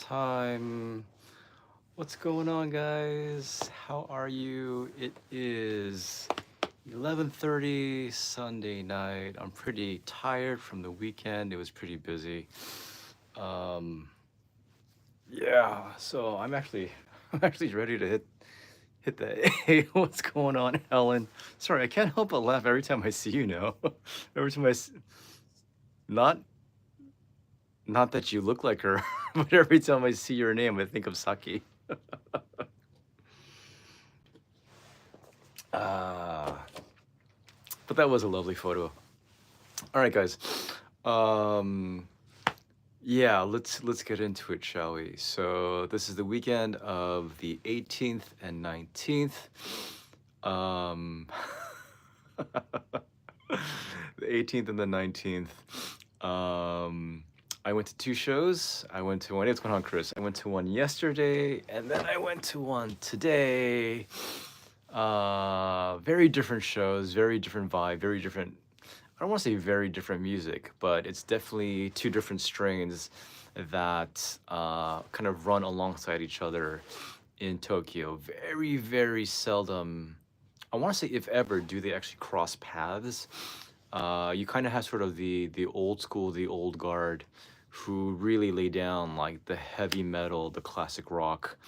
time. What's going on, guys? How are you? It is 11:30 Sunday night. I'm pretty tired from the weekend. It was pretty busy. Um, yeah, so I'm actually I'm actually ready to hit the Hey, what's going on, Helen? Sorry, I can't help but laugh every time I see you now. Every time not not that you look like her, but every time I see your name, I think of Saki. Uh, but that was a lovely photo. All right, guys. Um, yeah, let's get into it, shall we? So this is the weekend of the 18th and 19th. Um, the 18th and the 19th. I went to two shows. I went to one. What's going on, Chris? I went to one yesterday, and then I went to one today. Very different shows, very different vibe, very different. I don't want to say very different music, but it's definitely two different strains that kind of run alongside each other in Tokyo. Very, very seldom. I want to say, if ever, do they actually cross paths. You kind of have sort of the old school, the old guard, who really lay down like the heavy metal, the classic rock.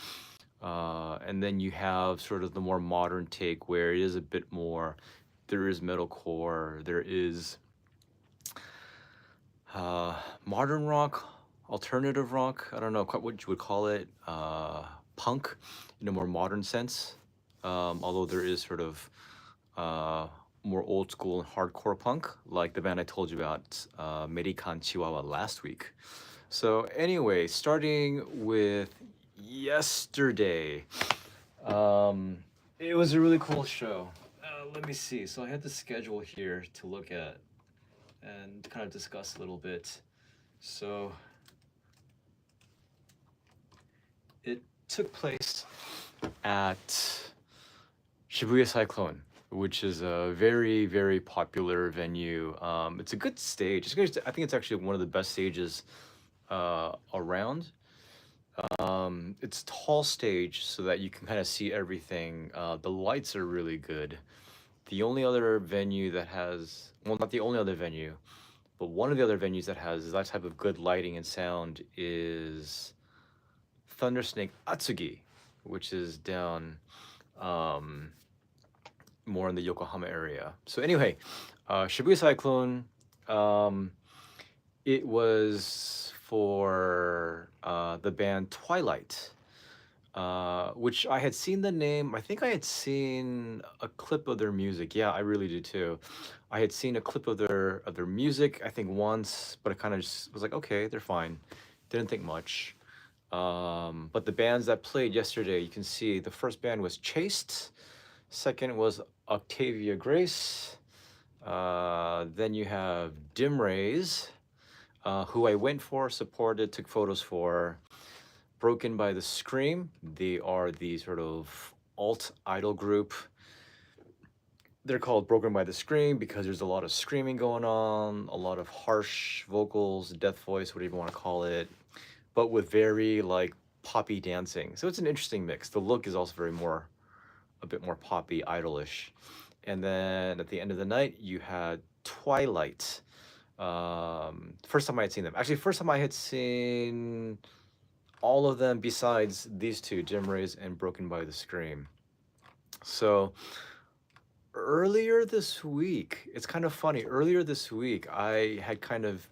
And then you have sort of the more modern take where it is a bit more, there is metalcore, there is modern rock, alternative rock, I don't know quite what you would call it, punk in a more modern sense. Although there is sort of uh, more old school and hardcore punk, like the band I told you about, Medikan Chihuahua, last week. So anyway, starting with yesterday, it was a really cool show. Let me see. So I had the schedule here to look at and kind of discuss a little bit. So it took place at Shibuya Cyclone, which is a very, very popular venue. It's a good stage. I think it's actually one of the best stages around. It's tall stage so that you can kind of see everything. The lights are really good. The only other venue that has, well, not the only other venue, but one of the other venues that has that type of good lighting and sound is Thundersnake Atsugi, which is down um, more in the Yokohama area. So anyway, Shibuya Cyclone, um, it was for the band Tweyelight, which I had seen the name. I think I had seen a clip of their music. Yeah, I really do too. I had seen a clip of their music, I think once, but I kind of just was like, okay, they're fine. Didn't think much. But the bands that played yesterday, you can see the first band was Chaste, second was Octavia Grace. Then you have Dimrays, who I went for, supported, took photos for. Broken by the Scream. They are the sort of alt idol group. They're called Broken by the Scream because there's a lot of screaming going on, a lot of harsh vocals, death voice, whatever you want to call it, but with very like poppy dancing. So it's an interesting mix. The look is also a bit more poppy, idolish. And then at the end of the night, you had Tweyelight. First time I had seen them. Actually, first time I had seen all of them besides these two, Dimrays and Broken by the Scream. So earlier this week, it's kind of funny. Earlier this week, I had kind of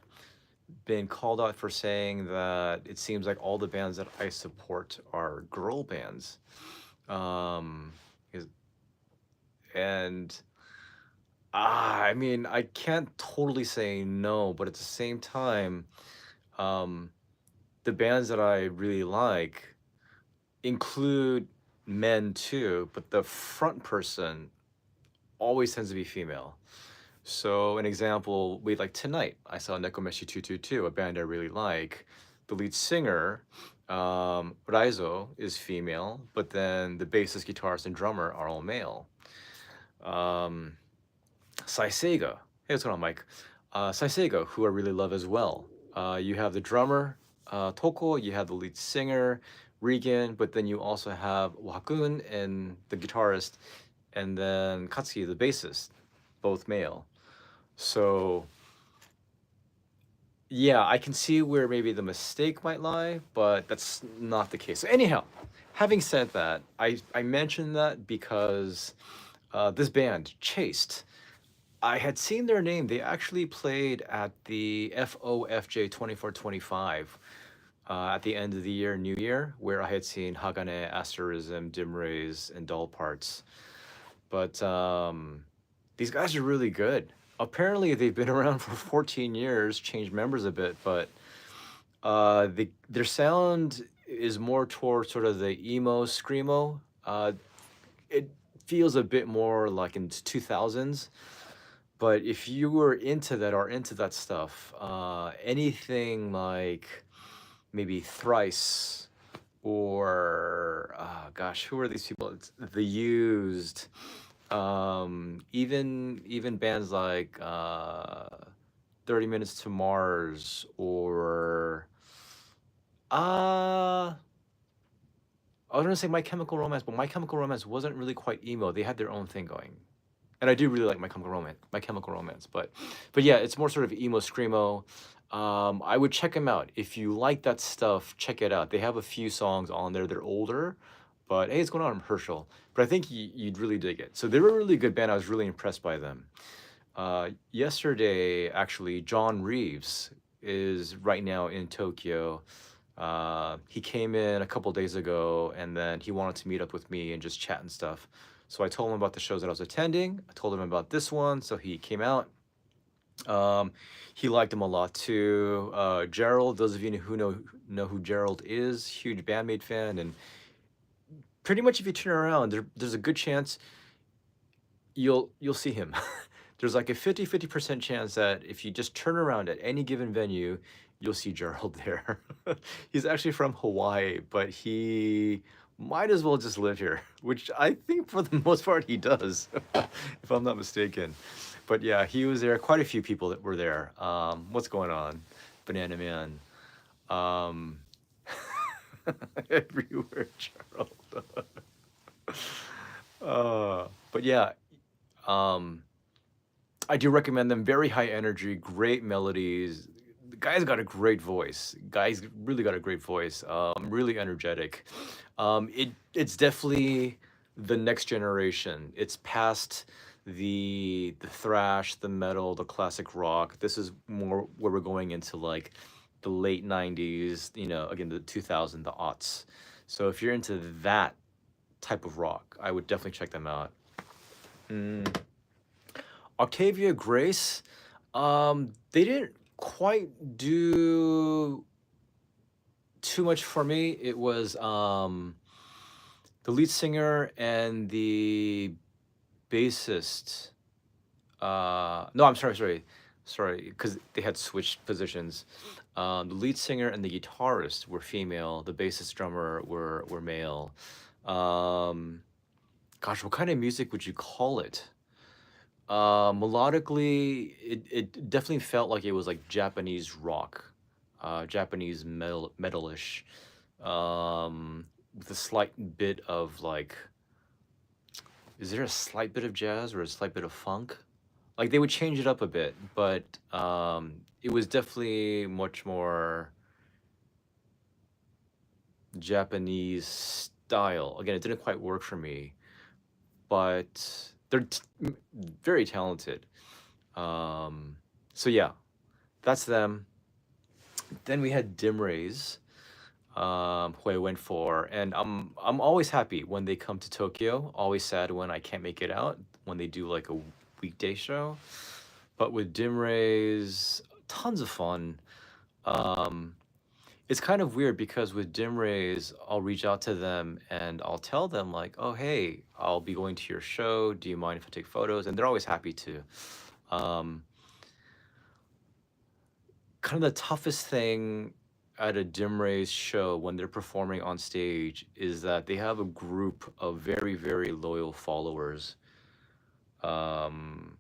been called out for saying that it seems like all the bands that I support are girl bands. Um, and I mean, I can't totally say no, but at the same time, um, the bands that I really like include men too, but the front person always tends to be female. So an example, like tonight, I saw Nekomeshi 222, a band I really like. The lead singer, Raizo, is female, but then the bassist, guitarist, and drummer are all male. Um, Saiseiga, hey, what's going on, Mike? Saiseiga, who I really love as well. You have the drummer, Toko, you have the lead singer, Regan, but then you also have Wakun and the guitarist, and then Katsuki, the bassist, both male. So yeah, I can see where maybe the mistake might lie, but that's not the case. So anyhow, having said that, I mentioned that because this band, Chased, I had seen their name. They actually played at the FOFJ 2425 at the end of the year, New Year, where I had seen Hagane, Asterism, Dimrays, and Doll Parts. But these guys are really good. Apparently, they've been around for 14 years, changed members a bit, but their sound is more towards sort of the emo, screamo. It feels a bit more like in 2000s. But if you were into that or into that stuff, anything like maybe Thrice or gosh, who are these people? It's The Used, even bands like 30 Minutes to Mars or uh I was gonna say My Chemical Romance, but My Chemical Romance wasn't really quite emo. They had their own thing going. And I do really like My Chemical Romance, but yeah, it's more sort of emo screamo. I would check them out if you like that stuff. Check it out. They have a few songs on there. They're older, but hey, what's going on? I'm Herschel. But I think you'd really dig it. So they were a really good band. I was really impressed by them. Yesterday, actually, John Reeves is right now in Tokyo. He came in a couple days ago, and then he wanted to meet up with me and just chat and stuff. So I told him about the shows that I was attending. I told him about this one, so he came out. Um, he liked him a lot too. Gerald, those of you who know who Gerald is, huge bandmate fan, and pretty much if you turn around, there's a good chance you'll see him. There's like a 50% chance that if you just turn around at any given venue, you'll see Gerald there. He's actually from Hawaii, but he might as well just live here, which I think for the most part he does, if I'm not mistaken. But yeah, he was there. Quite a few people that were there. What's going on, Banana Man? Um, everywhere, Gerald. But yeah, um, I do recommend them. Very high energy, great melodies. The guy's got a great voice. Guy's really got a great voice. Really energetic. It's definitely the next generation. It's past the thrash, the metal, the classic rock. This is more where we're going into like the late 90s, again, the 2000, the aughts. So if you're into that type of rock, I would definitely check them out. Mm. Octavia Grace, they didn't quite do too much for me. It was the lead singer and the bassist. No, I'm sorry, because they had switched positions. The lead singer and the guitarist were female. The bassist drummer were male. Gosh, what kind of music would you call it? Melodically, it definitely felt like it was like Japanese rock, Japanese metalish, with a slight bit of like, is there a slight bit of jazz or a slight bit of funk? Like they would change it up a bit, but it was definitely much more Japanese style. Again, it didn't quite work for me, but they're very talented. So yeah, that's them. Then we had Dimrays, who I went for, and I'm always happy when they come to Tokyo. Always sad when I can't make it out when they do like a weekday show. But with Dimrays, tons of fun. Um, it's kind of weird because with Dimrays, I'll reach out to them and I'll tell them like, "Oh, hey, I'll be going to your show. Do you mind if I take photos?" And they're always happy to. Um, Kind of the toughest thing at a Dimrays show when they're performing on stage is that they have a group of very, very loyal followers. Um,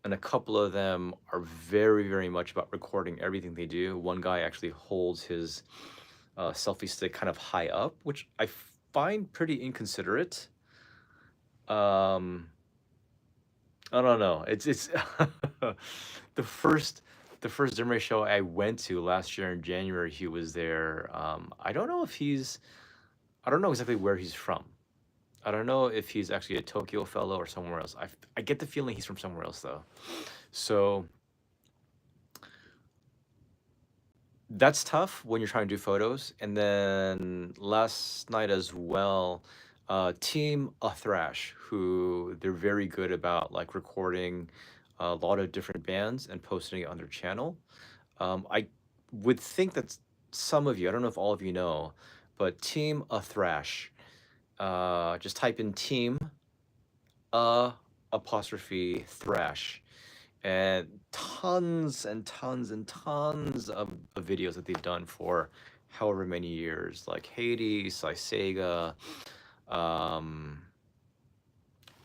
and a couple of them are very, very much about recording everything they do. One guy actually holds his selfie stick kind of high up, which I find pretty inconsiderate. Um, I don't know. It's the first Dimray show I went to last year in January. He was there. I don't know exactly where he's from. I don't know if he's actually a Tokyo fellow or somewhere else. I get the feeling he's from somewhere else though. So that's tough when you're trying to do photos. And then last night as well, Team Thrash, who they're very good about like recording a lot of different bands and posting it on their channel. I would think that some of you, I don't know if all of you know, but Team Thrash, just type in Team apostrophe Thrash, and tons and tons and tons of videos that they've done for however many years, like Hades, Sega. Um,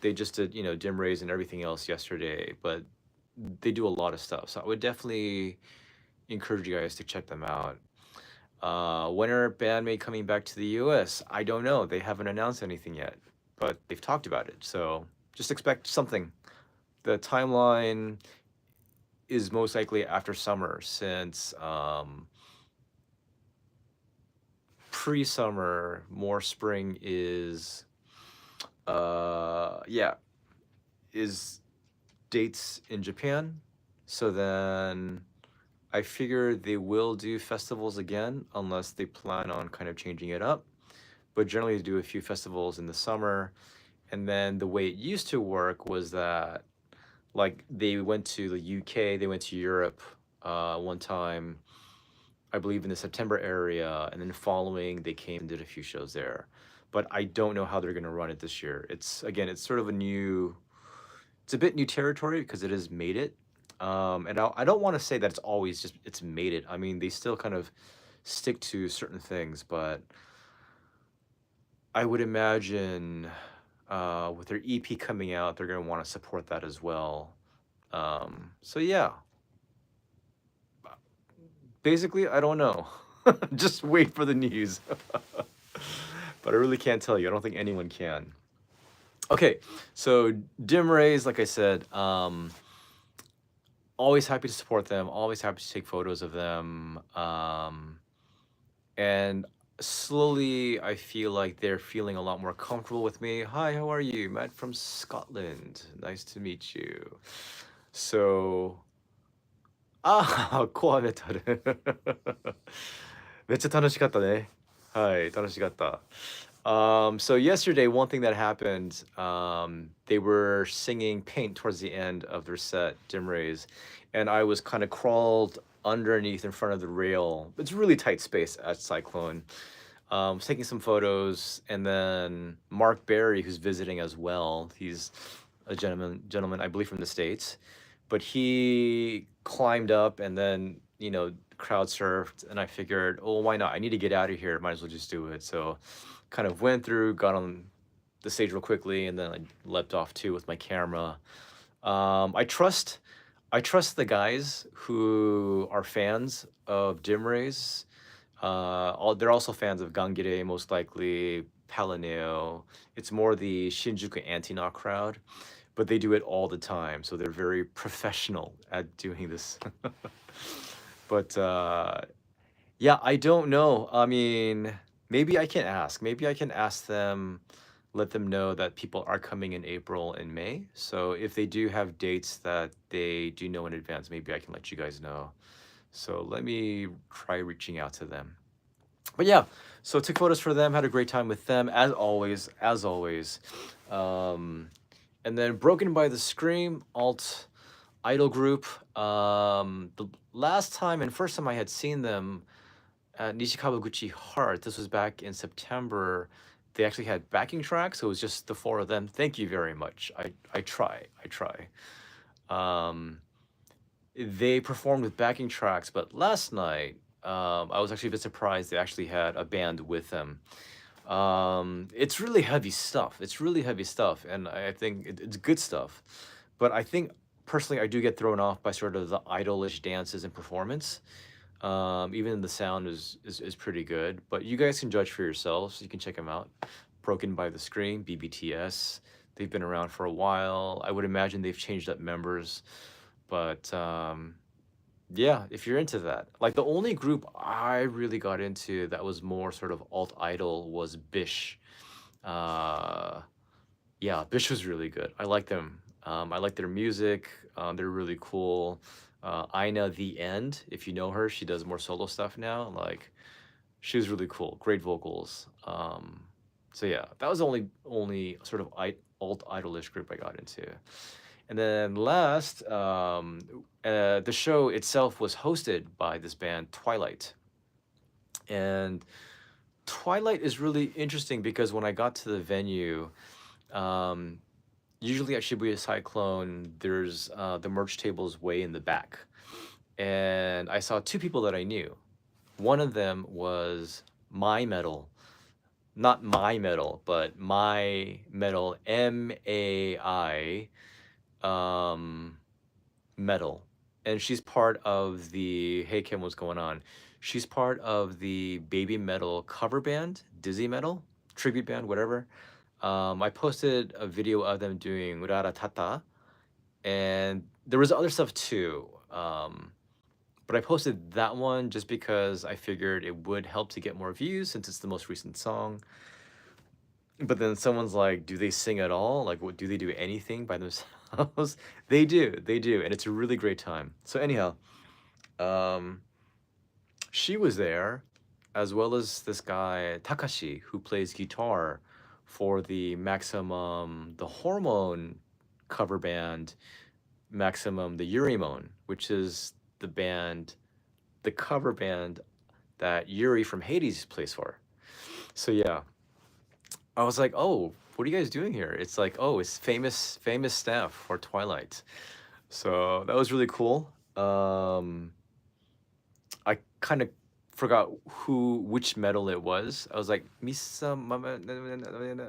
they just did, Dimrays and everything else yesterday, but they do a lot of stuff. So I would definitely encourage you guys to check them out. When are Bandmate coming back to the US? I don't know. They haven't announced anything yet, but they've talked about it. So just expect something. The timeline is most likely after summer, since pre-summer, more spring is yeah, is dates in Japan. So then I figure they will do festivals again unless they plan on kind of changing it up. But generally they do a few festivals in the summer. And then the way it used to work was that like they went to the UK, they went to Europe one time, I believe in the September area, and then following they came and did a few shows there. But I don't know how they're going to run it this year. It's sort of it's a bit new territory because it has made it. And I don't want to say that it's always just it's made it. I mean, they still kind of stick to certain things, but I would imagine with their EP coming out, they're going to want to support that as well. So yeah, basically, I don't know. Just wait for the news. But I really can't tell you. I don't think anyone can. Okay, so Dimrays, like I said, always happy to support them. Always happy to take photos of them. And slowly, I feel like they're feeling a lot more comfortable with me. Hi, how are you? Matt from Scotland. Nice to meet you. So, コアメタル。めっちゃ楽しかったね。はい、楽しかった。So yesterday, one thing that happened, they were singing Paint towards the end of their set, Dimrays, and I was kind of crawled underneath in front of the rail. It's really tight space at Cyclone. Was taking some photos, and then Mark Berry, who's visiting as well, he's a gentleman, I believe from the States, but he climbed up and then, crowd surfed, and I figured, oh, why not? I need to get out of here. Might as well just do it. So kind of went through, got on the stage real quickly, and then I leapt off too with my camera. I trust the guys who are fans of Dimrays. They're also fans of Gangire, most likely, Palineo. It's more the Shinjuku anti-knock crowd, but they do it all the time, so they're very professional at doing this. But yeah, I don't know. I mean, maybe I can ask. Maybe I can ask them, let them know that people are coming in April and May. So if they do have dates that they do know in advance, maybe I can let you guys know. So let me try reaching out to them. But yeah, so took photos for them, had a great time with them, as always, as always. And then Broken by the Scream, alt idol group. The last time and first time I had seen them at Nishikawaguchi Heart, this was back in September. They actually had backing tracks, so it was just the four of them. Thank you very much. I try. They performed with backing tracks, but last night, I was actually a bit surprised they actually had a band with them. It's really heavy stuff. It's really heavy stuff, and I think it's good stuff. But I think personally, I do get thrown off by sort of the idolish dances and performance. Even the sound is pretty good, but you guys can judge for yourselves. You can check them out. Broken by the Screen, BBTS. They've been around for a while. I would imagine they've changed up members, but yeah, if you're into that. Like the only group I really got into that was more sort of alt idol was Bish. Uh, yeah, Bish was really good. I like them. I like their music. They're really cool. Ina the End, if you know her, she does more solo stuff now. Like she was really cool. Great vocals. So yeah, that was the only sort of alt idolish group I got into. And then last, the show itself was hosted by this band Tweyelight. And Tweyelight is really interesting because when I got to the venue, um, usually at Shibuya Cyclone, there's the merch tables way in the back. And I saw two people that I knew. One of them was My Metal, not My Metal, but My Metal, MAI Metal. And she's part of the, hey Kim, what's going on? She's part of the Baby Metal cover band, Dizzy Metal, tribute band, whatever. I posted a video of them doing Urara Tata, and there was other stuff too. But I posted that one just because I figured it would help to get more views since it's the most recent song. But then someone's like, do they sing at all? Like, what, do they do anything by themselves? They do, and it's a really great time. So anyhow, um, she was there, as well as this guy Takashi, who plays guitar for the Hormone cover band, Maximum the Yurimon, which is the cover band that Yuri from Hades plays for. So yeah, I was like, oh, what are you guys doing here? It's like, oh, it's famous staff for Tweyelight. So that was really cool. I kind of forgot which metal it was. I was like, Misa Mama,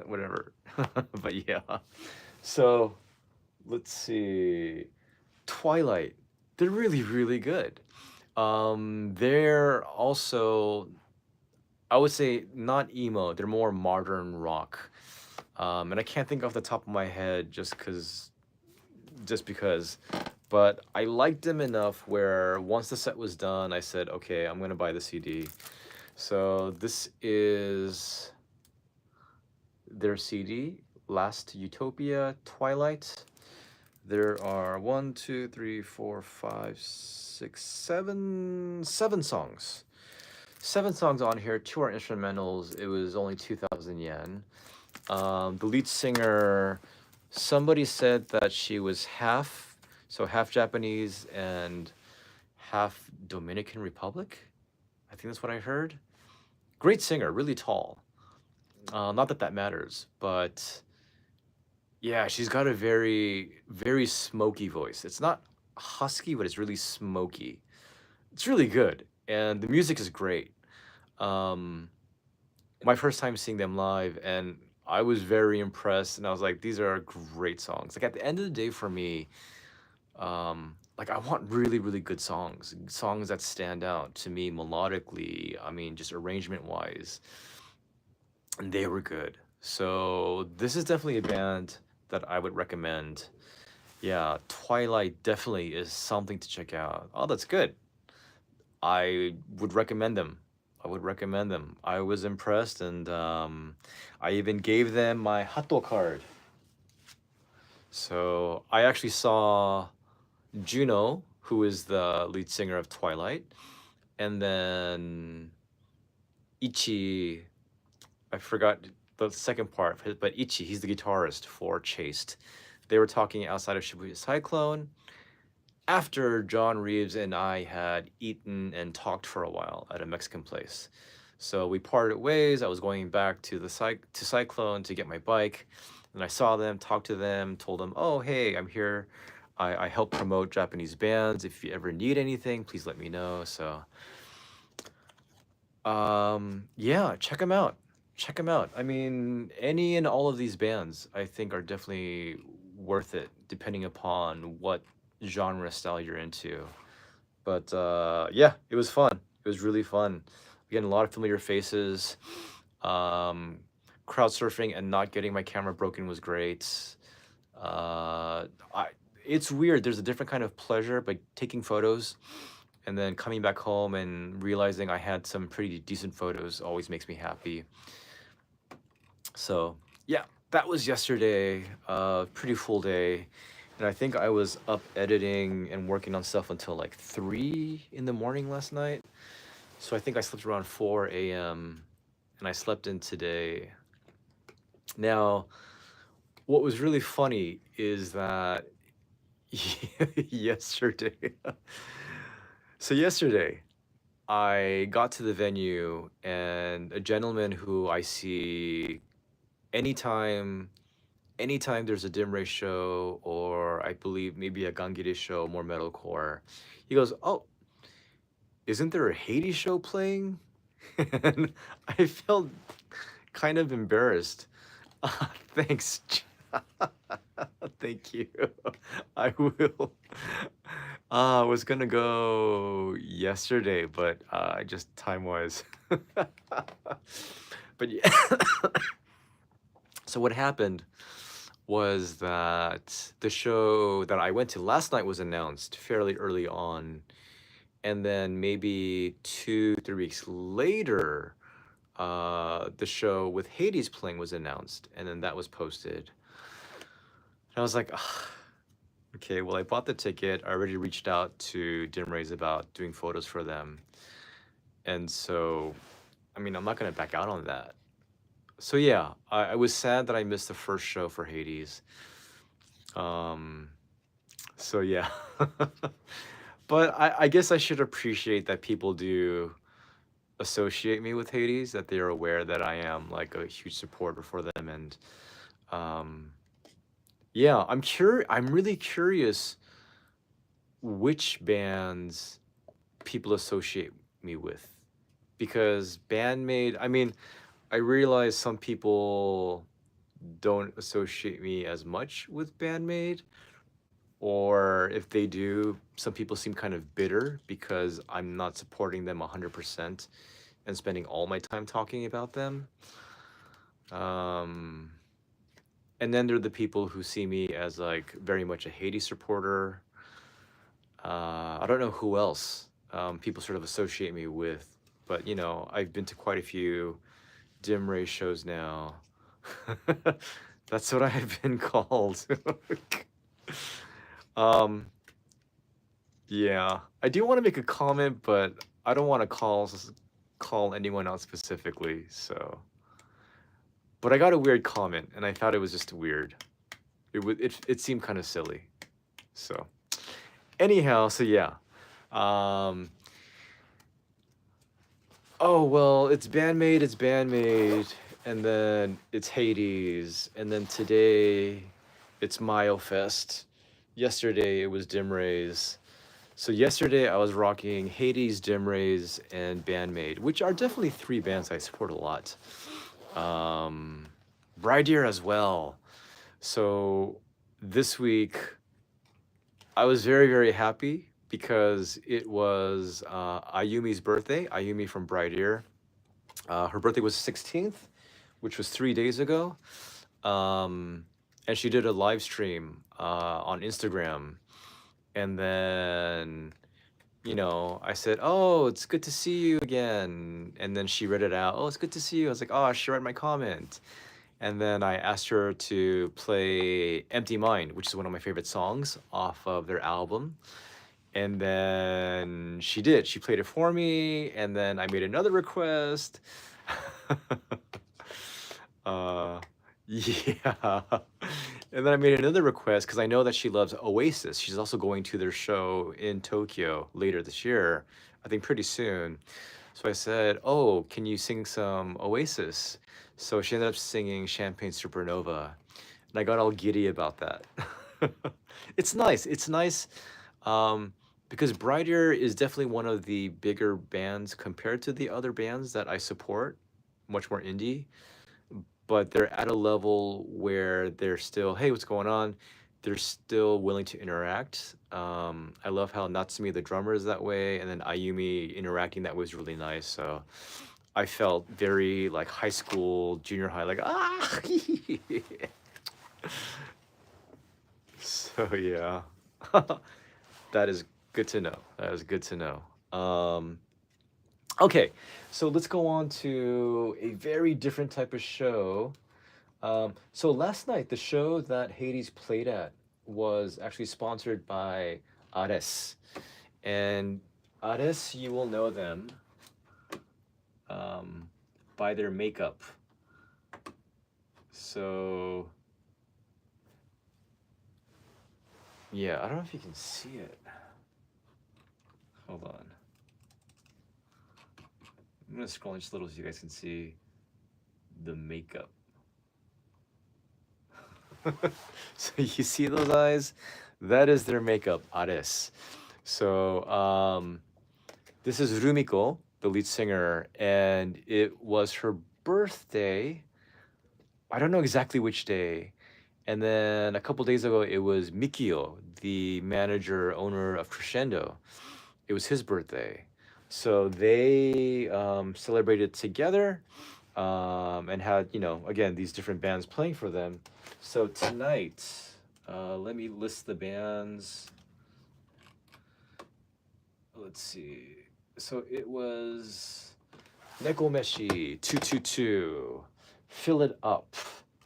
whatever. But yeah. So let's see. Tweyelight. They're really good. They're also, I would say, not emo. They're more modern rock. And I can't think off the top of my head just because. But I liked them enough where once the set was done, I said, okay, I'm gonna buy the CD. So this is their CD, Last Utopia, Tweyelight. There are 1, 2, 3, 4, 5, 6, 7 songs. 7 songs on here, 2 are instrumentals. It was only 2,000 yen. The lead singer, somebody said that she was half Japanese and half Dominican Republic. I think that's what I heard. Great singer, really tall. Not that that matters, but yeah, she's got a very smoky voice. It's not husky, but it's really smoky. It's really good, and the music is great. Um, my first time seeing them live, and I was very impressed, and I was like, these are great songs. Like at the end of the day, for me, like I want really good songs that stand out to me melodically. I mean, just arrangement wise, and they were good. So this is definitely a band that I would recommend. Yeah, Tweyelight definitely is something to check out. Oh, that's good. I would recommend them. I was impressed, and I even gave them my Hato card. So I actually saw Juno, who is the lead singer of Tweyelight, and then Ichi, I forgot the second part, but Ichi, he's the guitarist for Chaste. They were talking outside of Shibuya Cyclone after John Reeves and I had eaten and talked for a while at a Mexican place. So we parted ways. I was going back to Cyclone to get my bike, and I saw them, talked to them, told them, oh, hey, I'm here. I help promote Japanese bands. If you ever need anything, please let me know. So, yeah, check them out. I mean, any and all of these bands, I think, are definitely worth it, depending upon what genre style you're into. But yeah, it was fun. It was really fun. Again, a lot of familiar faces. Um, Crowd surfing and not getting my camera broken was great. I it's weird. There's a different kind of pleasure, but taking photos and then coming back home and realizing I had some pretty decent photos always makes me happy. So yeah, that was yesterday. Pretty full day. And I think I was up editing and working on stuff until like 3 in the morning last night. So I think I slept around 4 a.m. and I slept in today. Now, what was really funny is that yesterday, so yesterday, I got to the venue and a gentleman who I see anytime anytime there's a Dimray show or I believe maybe a Gangire show, more metalcore, he goes, "Oh, isn't there a Hades show playing?" And I felt kind of embarrassed. Thanks. Thank you. I will. I was gonna go yesterday, but I just time wise. But yeah. So what happened was that the show that I went to last night was announced fairly early on, and then maybe 2, 3 weeks later, the show with Hades playing was announced, and then that was posted. And I was like, "Ugh, okay, well, I bought the ticket. I already reached out to Dimrays about doing photos for them, and so, I mean, I'm not gonna back out on that." So yeah, I was sad that I missed the first show for Hades. Um, so yeah. But I guess I should appreciate that people do associate me with Hades, that they are aware that I am like a huge supporter for them. And um, yeah, I'm really curious which bands people associate me with. Because Bandmade, I mean, I realize some people don't associate me as much with Bandmade, or if they do, some people seem kind of bitter because I'm not supporting them 100% and spending all my time talking about them. Um, and then there are the people who see me as like very much a Hades supporter. I don't know who else people sort of associate me with, but you know, I've been to quite a few Dimray shows now. That's what I've been called. um, yeah, I do want to make a comment, but I don't want to call anyone out specifically. So, but I got a weird comment, and I thought it was just weird. It seemed kind of silly. So, anyhow, so yeah. Um, oh well, it's Bandmade, and then it's Hades, and then today it's MyoFest. Yesterday it was Dimrays. So yesterday I was rocking Hades, Dimrays, and Bandmade, which are definitely 3 bands I support a lot. Um, Brideyear as well. So this week I was very, very happy because it was Ayumi's birthday. Ayumi from Brideyear. Her birthday was 16th, which was 3 days ago. And she did a live stream on Instagram. And then, you know, I said, "Oh, it's good to see you again." And then she read it out. "Oh, it's good to see you." I was like, "Oh, she read my comment." And then I asked her to play Empty Mind, which is one of my favorite songs off of their album. And then she did. She played it for me. And then I made another request. uh, yeah. And then I made another request because I know that she loves Oasis. She's also going to their show in Tokyo later this year, I think pretty soon. So I said, "Oh, can you sing some Oasis?" So she ended up singing Champagne Supernova. And I got all giddy about that. It's nice. It's nice because Brighter is definitely one of the bigger bands compared to the other bands that I support, much more indie, but they're at a level where they're still, "Hey, what's going on?" they're still willing to interact. I love how Natsumi, the drummer, is that way, and then Ayumi interacting that was really nice. So I felt very like high school, junior high, like ah. So yeah, that is good to know. That is good to know. Okay, so let's go on to a very different type of show. So last night, the show that Hades played at was actually sponsored by Ares. And Ares, you will know them um, by their makeup. So, yeah, I don't know if you can see it. Hold on. I'm gonna scroll just a little so you guys can see the makeup. So you see those eyes? That is their makeup, Ares. So this is Rumiko, the lead singer, and it was her birthday. I don't know exactly which day. And then a couple days ago, it was Mikio, the manager, owner of Crescendo. It was his birthday. So they celebrated together and had, again, these different bands playing for them. So tonight, let me list the bands. Let's see. So it was Nekomeshi 222, Fill It Up,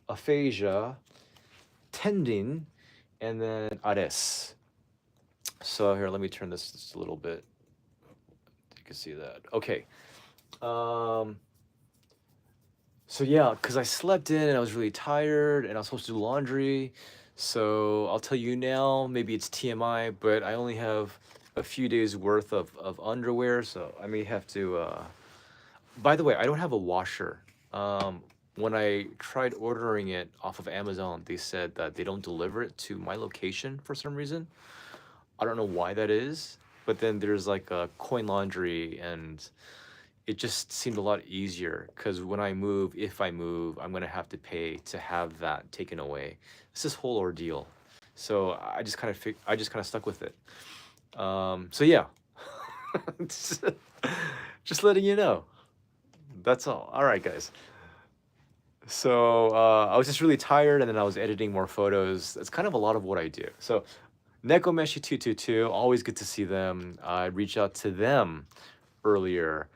Aphasia, Tending, and then Ares. So here, let me turn this just a little bit. You can see that. Okay. So yeah, because I slept in and I was really tired and I was supposed to do laundry. So I'll tell you now, maybe it's TMI, but I only have a few days worth of underwear, so I may have to by the way, I don't have a washer. When I tried ordering it off of Amazon, they said that they don't deliver it to my location for some reason. I don't know why that is, but then there's like a coin laundry and it just seemed a lot easier because when I move, if I move, I'm gonna have to pay to have that taken away. It's this whole ordeal. So I just kind of stuck with it. So yeah, just letting you know. That's all. All right, guys. So I was just really tired, and then I was editing more photos. It's kind of a lot of what I do. So Nekomeshi 222, always good to see them. I reached out to them earlier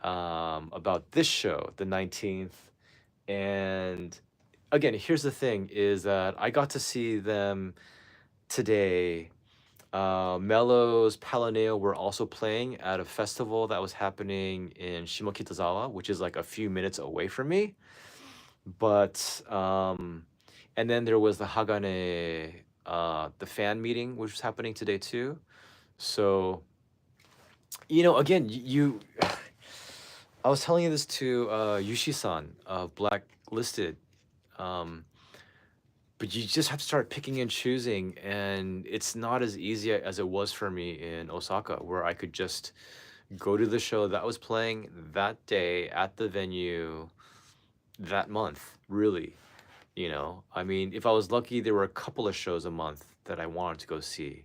about this show, the 19th. And again, here's the thing is that I got to see them today. Mellows Palaneo were also playing at a festival that was happening in Shimokitazawa, which is like a few minutes away from me. But and then there was the Hagane the fan meeting, which was happening today too. So again, you I was telling you this to Yushi-san of Blacklisted, but you just have to start picking and choosing, and it's not as easy as it was for me in Osaka, where I could just go to the show that was playing that day at the venue that month, really. I mean, if I was lucky, there were a couple of shows a month that I wanted to go see.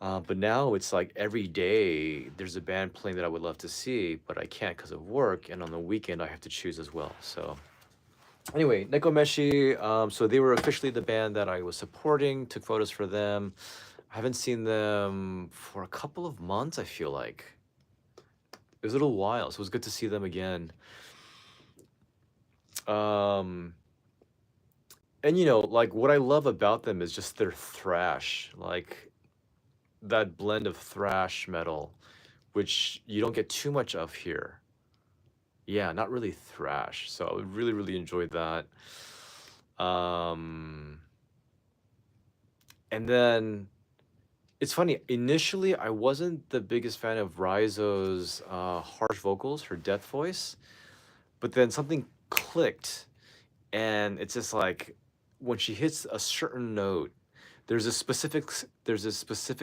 But now it's like every day there's a band playing that I would love to see, but I can't because of work, and on the weekend I have to choose as well. So anyway, Nekomeshi, so they were officially the band that I was supporting, took photos for them. I haven't seen them for a couple of months, I feel like. It was a little while, so it was good to see them again. And like what I love about them is just their thrash, like that blend of thrash metal, which you don't get too much of here. Yeah, not really thrash. So I really, really enjoyed that. And then it's funny, initially I wasn't the biggest fan of Raizo's harsh vocals, her death voice, but then something clicked, and it's just like when she hits a certain note, there's a specific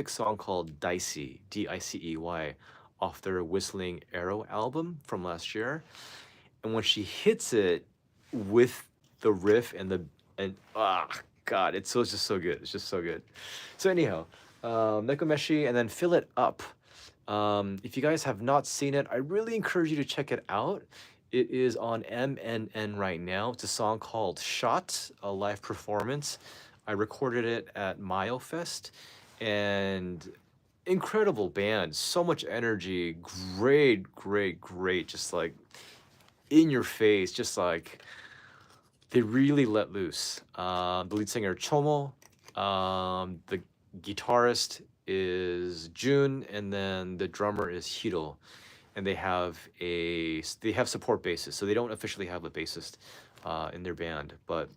song called Dicey, Dicey, off their Whistling Arrow album from last year. And when she hits it with the riff and God, it's just so good. It's just so good. So anyhow, Nekomeshi, and then Fill It Up. If you guys have not seen it, I really encourage you to check it out. It is on MNN right now. It's a song called Shot, a live performance. I recorded it at MyoFest, and incredible band, so much energy, great, great, great, just like in your face, just like they really let loose. The lead singer Chomo, the guitarist is Jun, and then the drummer is Hiro, and they have support bassists, so they don't officially have a bassist in their band, but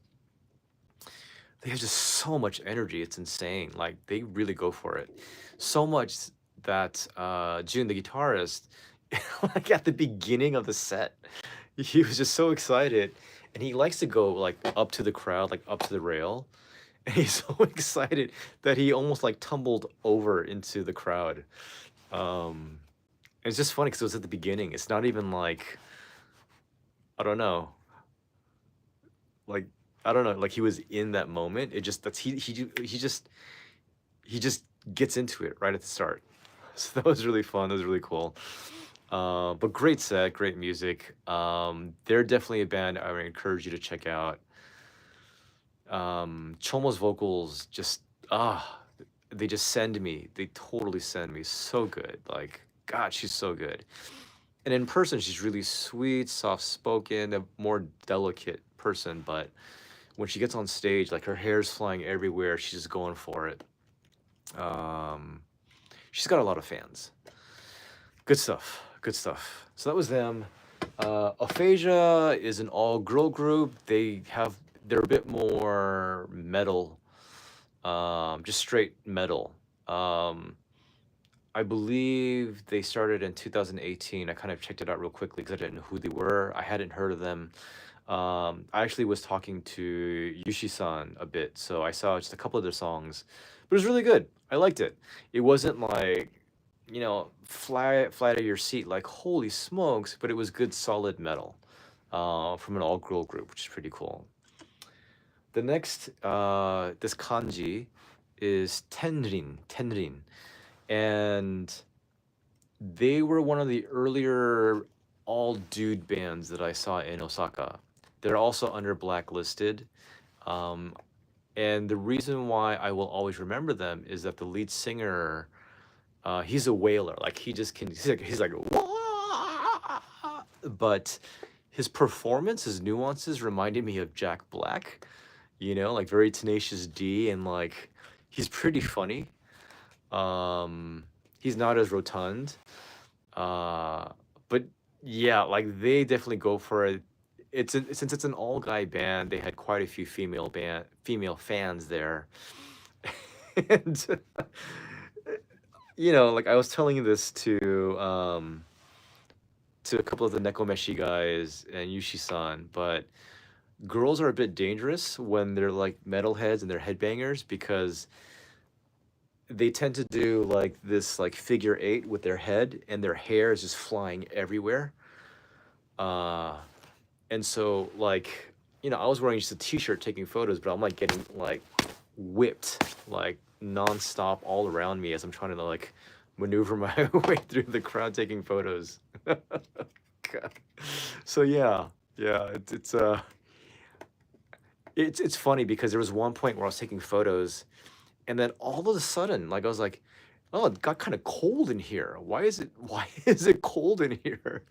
they have just so much energy. It's insane. Like they really go for it, so much that Jun, the guitarist, like at the beginning of the set, he was just so excited, and he likes to go like up to the crowd, like up to the rail. And he's so excited that he almost like tumbled over into the crowd. Um, it's just funny because it was at the beginning. It's not even like, I don't know, like I don't know, like he was in that moment. It just that's he just gets into it right at the start. So that was really fun. That was really cool. But great set, great music. They're definitely a band I would encourage you to check out. Chomo's vocals just they just send me. They totally send me. So good. Like God, she's so good. And in person, she's really sweet, soft spoken, a more delicate person. But when she gets on stage, like her hair's flying everywhere. She's just going for it. Um, she's got a lot of fans. Good stuff. Good stuff. So that was them. Aphasia is an all-girl group. They're a bit more metal, just straight metal. I believe they started in 2018. I kind of checked it out real quickly because I didn't know who they were. I hadn't heard of them. I actually was talking to Yushi-san a bit, so I saw just a couple of their songs, but it was really good. I liked it. It wasn't like, flat out of your seat, like holy smokes, but it was good, solid metal, from an all-girl group, which is pretty cool. The next, this kanji is Tenrin, and they were one of the earlier all-dude bands that I saw in Osaka. They're also under blacklisted. Um, and the reason why I will always remember them is that the lead singer, he's a wailer. Like he just can, he's like, "Wah!" But his performance, his nuances reminded me of Jack Black, like very Tenacious D, and like he's pretty funny. He's not as rotund. But yeah, like they definitely go for it. Since it's an all guy band, they had quite a few female fans there, and like I was telling this to a couple of the Nekomeshi guys and Yushi-san, but girls are a bit dangerous when they're like metalheads and they're headbangers because they tend to do like this like figure eight with their head and their hair is just flying everywhere. And so like, I was wearing just a t-shirt taking photos, but I'm like getting like whipped like nonstop all around me as I'm trying to like maneuver my way through the crowd taking photos. God. So yeah, it's funny because there was one point where I was taking photos, and then all of a sudden, like I was like, oh, it got kind of cold in here. Why is it cold in here?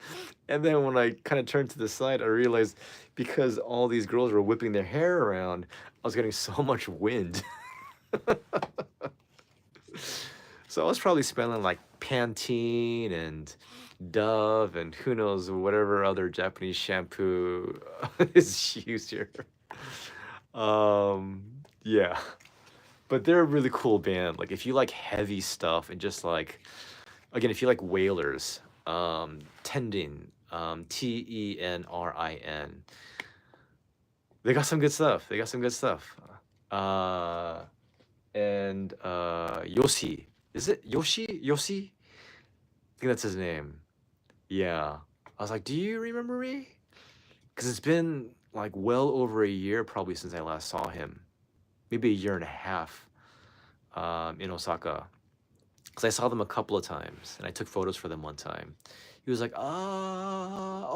And then when I kind of turned to the side, I realized because all these girls were whipping their hair around, I was getting so much wind. So I was probably smelling like Pantene and Dove and who knows whatever other Japanese shampoo is used here. Yeah. But they're a really cool band. Like if you like heavy stuff and just like, again, if you like Wailers, Tendin, Tenrin, they got some good stuff. And Yoshi, is it Yoshi? I think that's his name. Yeah. I was like, do you remember me? Because it's been like well over a year probably since I last saw him. maybe a year and a half in Osaka, because I saw them a couple of times and I took photos for them one time. He was like, oh,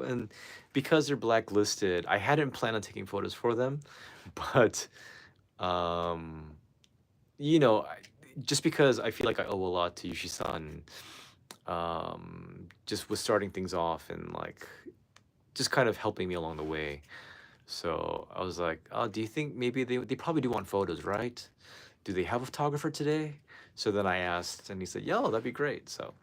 and because they're blacklisted, I hadn't planned on taking photos for them, but um, you know, just because I feel like I owe a lot to Yushi-san, just with starting things off and like just kind of helping me along the way. So I was like, oh, do you think maybe they probably do want photos, right? Do they have a photographer today? So then I asked, and he said, yeah, that'd be great. So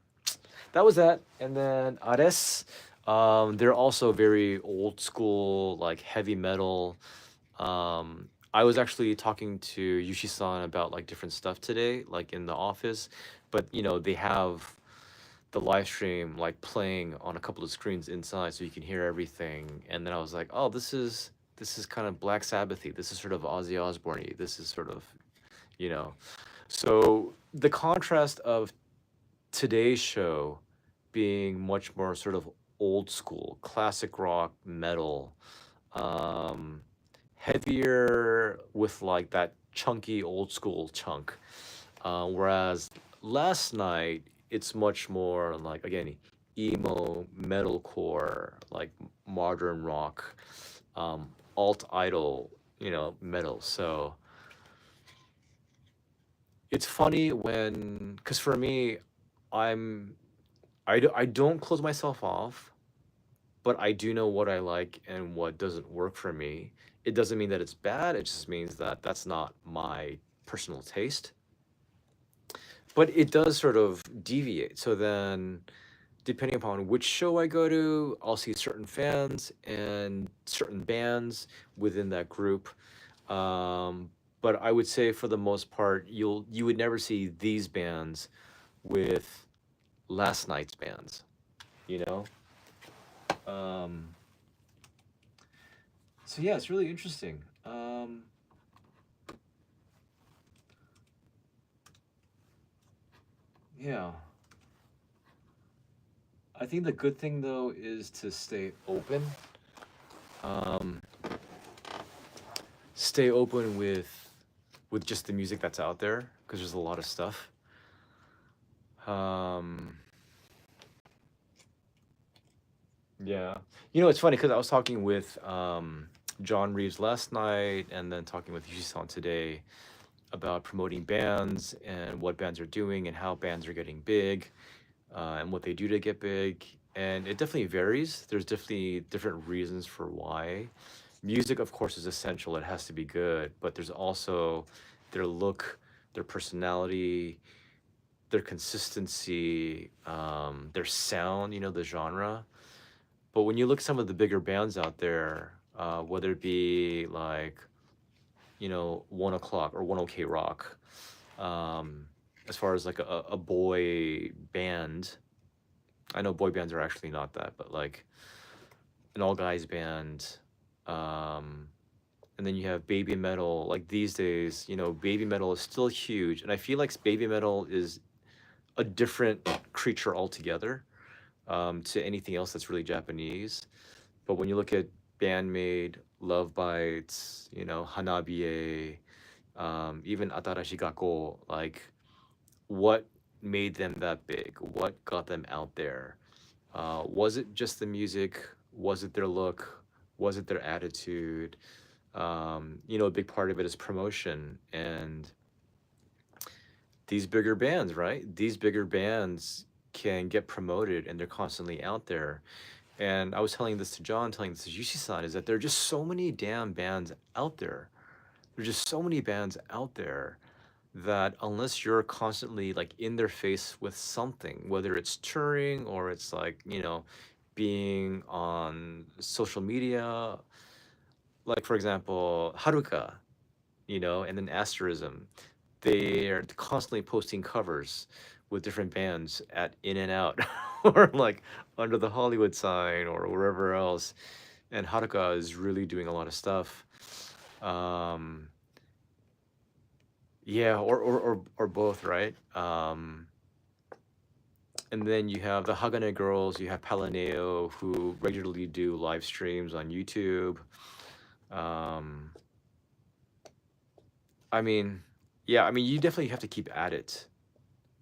that was that. And then Ares, they're also very old school, like heavy metal. I was actually talking to Yushi-san about like different stuff today, like in the office, but they have the live stream like playing on a couple of screens inside so you can hear everything. And then I was like, oh, this is kind of Black Sabbathy. This is sort of Ozzy Osbourne-y. This is sort of, you know. So the contrast of today's show being much more sort of old school, classic rock, metal, um, heavier with like that chunky old school chunk. Whereas last night, it's much more like, again, emo, metalcore, like modern rock, alt idol, metal. So it's funny when, because for me, I'm, I don't close myself off, but I do know what I like and what doesn't work for me. It doesn't mean that it's bad. It just means that that's not my personal taste. But it does sort of deviate. So then, depending upon which show I go to, I'll see certain fans and certain bands within that group. Um, but I would say for the most part, you would never see these bands with last night's bands, you know? Um, so yeah, it's really interesting. Yeah. I think the good thing though is to stay open. Um, stay open with just the music that's out there because there's a lot of stuff. Um, yeah. It's funny because I was talking with John Reeves last night and then talking with Yushi-san today about promoting bands and what bands are doing and how bands are getting big and what they do to get big. And it definitely varies. There's definitely different reasons for why. Music, of course, is essential. It has to be good, but there's also their look, their personality, their consistency, their sound, the genre. But when you look at some of the bigger bands out there, whether it be like, 1 o'clock or 1OK Rock, um, as far as like a boy band, I know boy bands are actually not that, but like an all guys band, um, and then you have baby metal. Like these days, baby metal is still huge, and I feel like baby metal is a different creature altogether to anything else that's really Japanese. But when you look at Bandmade, Love Bites, Hanabiye, even Atarashi Gakko, like what made them that big? What got them out there? Was it just the music? Was it their look? Was it their attitude? A big part of it is promotion. And these bigger bands, right? These bigger bands can get promoted and they're constantly out there. And I was telling this to John, telling this to Yushi-san, is that there are just so many damn bands out there. There's just so many bands out there that unless you're constantly like in their face with something, whether it's touring or it's like, being on social media, like for example, Haruka, and then Asterism, they are constantly posting covers with different bands at In and Out or like under the Hollywood sign or wherever else. And Haruka is really doing a lot of stuff. Um, yeah, or both, right? And then you have the Hagane girls, you have Palaneo, who regularly do live streams on YouTube. Um, I mean, yeah, I mean, you definitely have to keep at it,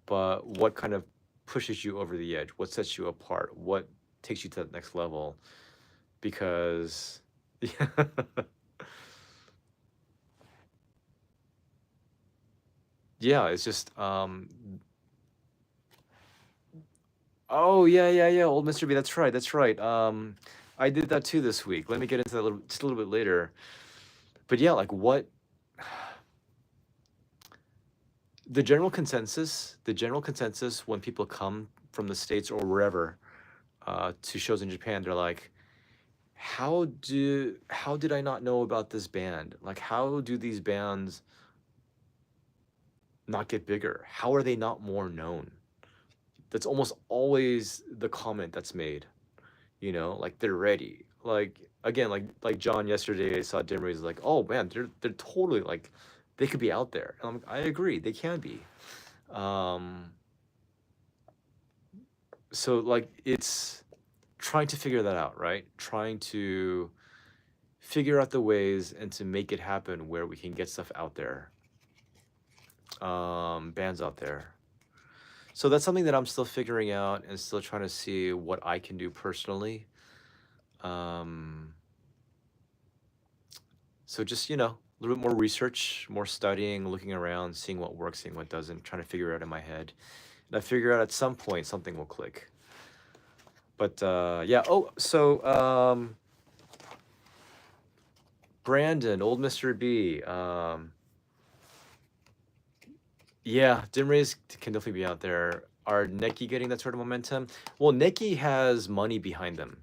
but what kind of pushes you over the edge? What sets you apart? What takes you to that next level? Because, yeah, yeah, it's just, oh yeah, yeah, yeah, old Mr. B. That's right, that's right. I did that too this week. Let me get into that just a little bit later. But yeah, like what the general consensus when people come from the States or wherever to shows in Japan, they're like, how did I not know about this band? Like, how do these bands not get bigger? How are they not more known? That's almost always the comment that's made. Like they're ready. Like again, like John yesterday, I saw Dimrays like, oh man, they're totally like, they could be out there. And I agree, they can be. Um, so like it's trying to figure that out, right? Trying to figure out the ways and to make it happen where we can get stuff out there, bands out there. So that's something that I'm still figuring out and still trying to see what I can do personally. Um, so just, a little bit more research, more studying, looking around, seeing what works, seeing what doesn't, trying to figure it out in my head. And I figure out at some point something will click. But yeah, oh, so Brandon, old Mr. B. Yeah, Dimrays can definitely be out there. Are Neki getting that sort of momentum? Well, Neki has money behind them.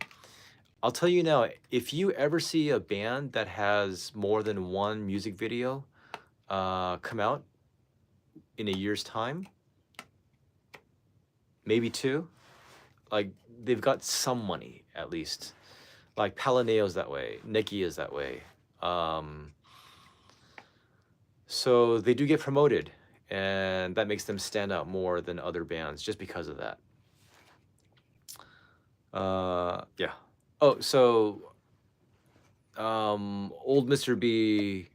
I'll tell you now, if you ever see a band that has more than one music video come out in a year's time, maybe two, like they've got some money at least. Like Palaneo's that way, Neki is that way. Um, so they do get promoted, and that makes them stand out more than other bands just because of that. Yeah. Oh, so old Mr. B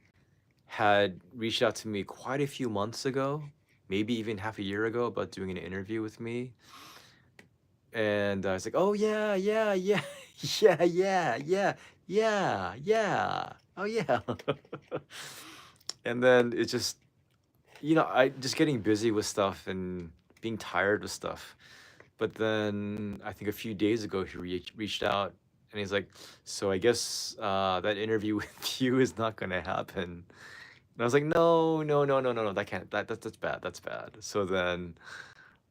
had reached out to me quite a few months ago, maybe even half a year ago, about doing an interview with me. And I was like, oh yeah, yeah, yeah, yeah, yeah, yeah, yeah, yeah. Oh yeah. And then it just, I just getting busy with stuff and being tired of stuff. But then I think a few days ago he reached out and he's like, so I guess that interview with you is not gonna happen. And I was like, no, no, no, no, no, no, that can't, that's bad, that's bad. So then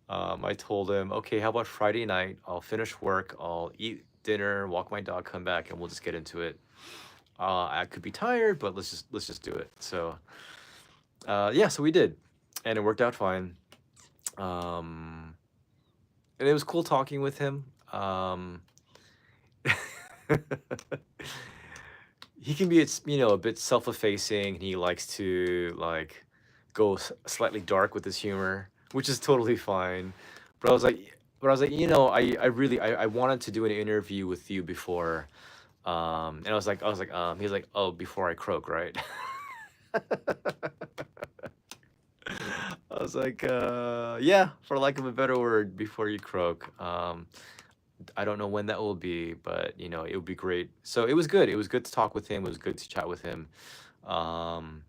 I told him, okay, how about Friday night? I'll finish work, I'll eat dinner, walk my dog, come back, and we'll just get into it. I could be tired, but let's just do it. So yeah, so we did, and it worked out fine. Um, and it was cool talking with him. He can be, a bit self-effacing, and he likes to like go slightly dark with his humor, which is totally fine. But I was like, I really, I wanted to do an interview with you before, and he's like, oh, before I croak, right? I was like, yeah, for lack of a better word, before you croak. I don't know when that will be, but it would be great. So it was good. It was good to talk with him. It was good to chat with him. Um,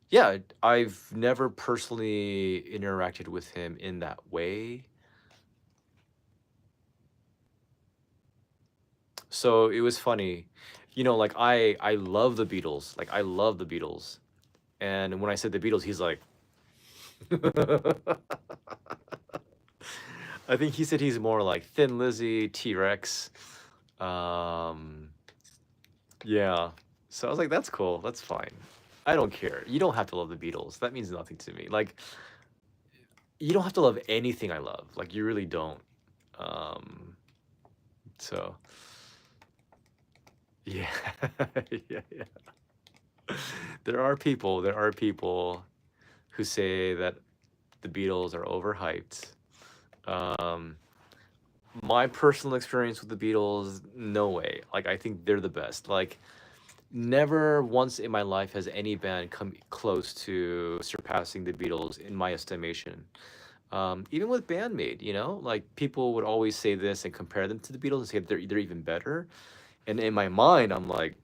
yeah, I've never personally interacted with him in that way. So it was funny. Like I love the Beatles. Like I love the Beatles. And when I said the Beatles, he's like I think he said he's more like Thin Lizzy, T-Rex. Um, yeah. So I was like, that's cool. That's fine. I don't care. You don't have to love the Beatles. That means nothing to me. Like, you don't have to love anything I love. Like, you really don't. Um, so, yeah. Yeah, yeah. There are people who say that the Beatles are overhyped. Um, my personal experience with the Beatles, no way. Like, I think they're the best. Like, never once in my life has any band come close to surpassing the Beatles in my estimation. Even with Bandmate, you know, like people would always say this and compare them to the Beatles and say they're even better. And in my mind, I'm like,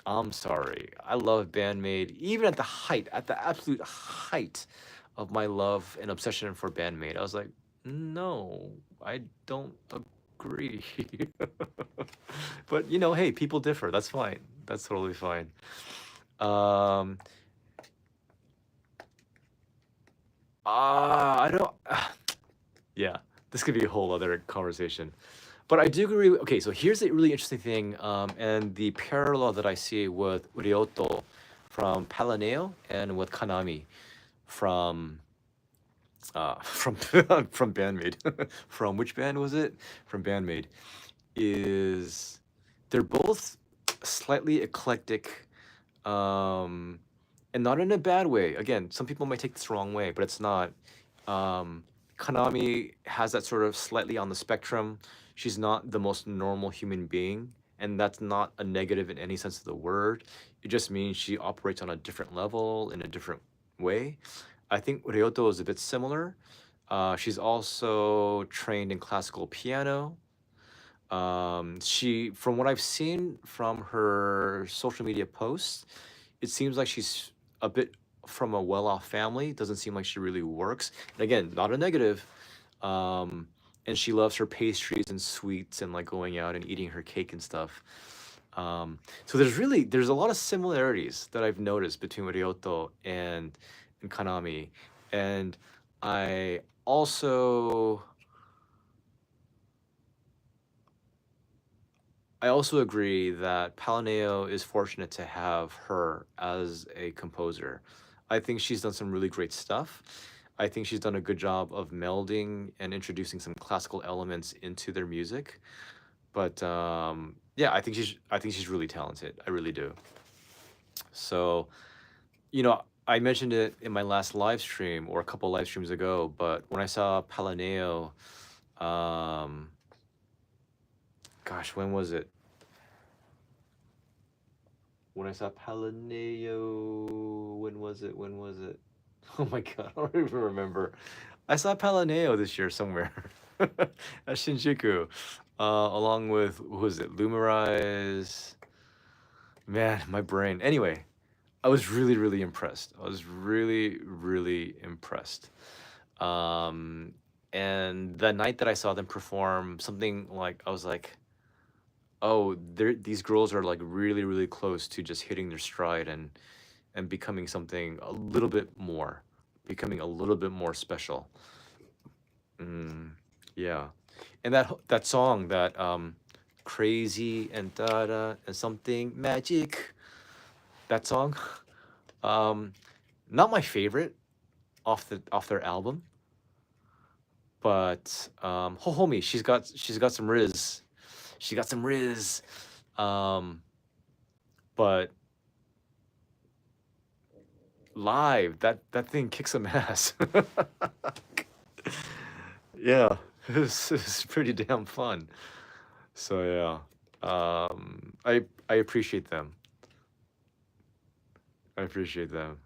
I'm sorry. I love Bandmate, even at the absolute height of my love and obsession for Bandmate. I was like, no, I don't agree. But you know, hey, people differ. That's fine. That's totally fine. Um, I don't. Yeah, this could be a whole other conversation. But I do agree. Okay, so here's a really interesting thing, and the parallel that I see with Ryoto from Palaneo and with Kanami from from from Bandmate. From which band was it? From Bandmate is they're both slightly eclectic, um, and not in a bad way. Again, some people might take this the wrong way, but it's not. Um, Kanami has that sort of slightly on the spectrum. She's not the most normal human being, and that's not a negative in any sense of the word. It just means she operates on a different level in a different way. I think Ryoto is a bit similar. She's also trained in classical piano. From what I've seen from her social media posts, it seems like she's a bit from a well-off family. Doesn't seem like she really works. And again, not a negative. Um, and she loves her pastries and sweets and like going out and eating her cake and stuff. So there's a lot of similarities that I've noticed between Ryoto and Kanami. And I also I also agree that Palaneo is fortunate to have her as a composer. I think she's done some really great stuff. I think she's done a good job of melding and introducing some classical elements into their music. But yeah, I think she's really talented. I really do. So, you know, I mentioned it in my last live stream or a couple live streams ago, but when I saw Palaneo, um, gosh, when was it? When I saw Palaneo, when was it? When was it? Oh my god, I don't even remember. I saw Palaneo this year somewhere at Shinjuku, along with who was it? Lumerize. Man, my brain. Anyway, I was really, really impressed. I was really, really impressed. Um, and the night that I saw them perform, something like I was like, oh, these girls are like really, really close to just hitting their stride and becoming something a little bit more, becoming a little bit more special. Mm, yeah, and that song that crazy and da da and something magic, that song, um, not my favorite off their album, but Hohomi, she's got some riz, she got some riz, um, but live that thing kicks some ass. Yeah, it's pretty damn fun. So yeah, I appreciate them. I appreciate them.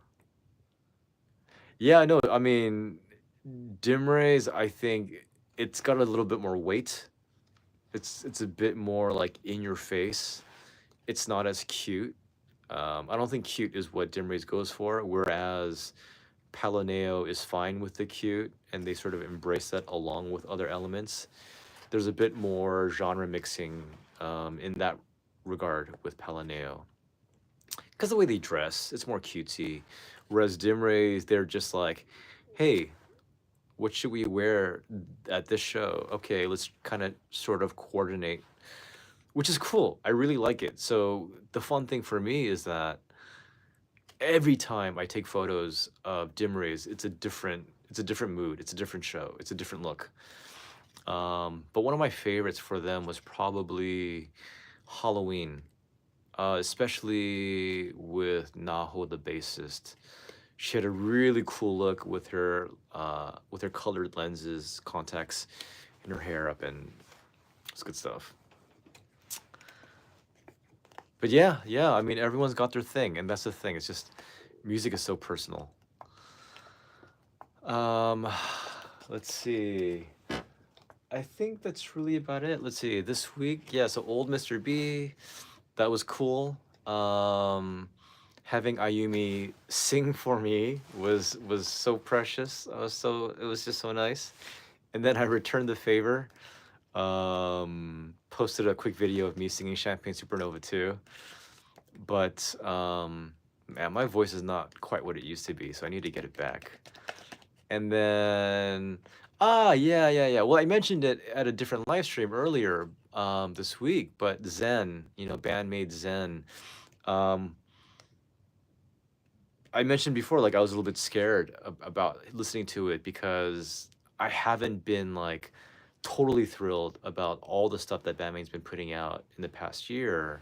Yeah, no, I mean, Dimrays, I think it's got a little bit more weight. It's a bit more like in your face. It's not as cute. I don't think cute is what Dimrays goes for, whereas Palaneo is fine with the cute, and they sort of embrace that along with other elements. There's a bit more genre mixing in that regard with Palaneo. Because the way they dress, it's more cutesy. Whereas Dimrays, they're just like, hey, what should we wear at this show? Okay, let's kind of sort of coordinate, which is cool. I really like it. So the fun thing for me is that every time I take photos of Dimrays, it's a different mood, it's a different show, it's a different look. But one of my favorites for them was probably Halloween, especially with Naho, the bassist. She had a really cool look with her colored lenses, contacts, and her hair up, and it's good stuff. But yeah, yeah, I mean, everyone's got their thing, and that's the thing. It's just music is so personal. Um, let's see. I think that's really about it. Let's see. This week, yeah, so old Mr. B, that was cool. Having Ayumi sing for me was so precious. It was just so nice. And then I returned the favor. Posted a quick video of me singing Champagne Supernova too. But man, my voice is not quite what it used to be, so I need to get it back. And then yeah, yeah, yeah. Well, I mentioned it at a different live stream earlier this week, but Zen, bandmate Zen. Um, I mentioned before, like I was a little bit scared about listening to it because I haven't been like totally thrilled about all the stuff that Bandmate's been putting out in the past year.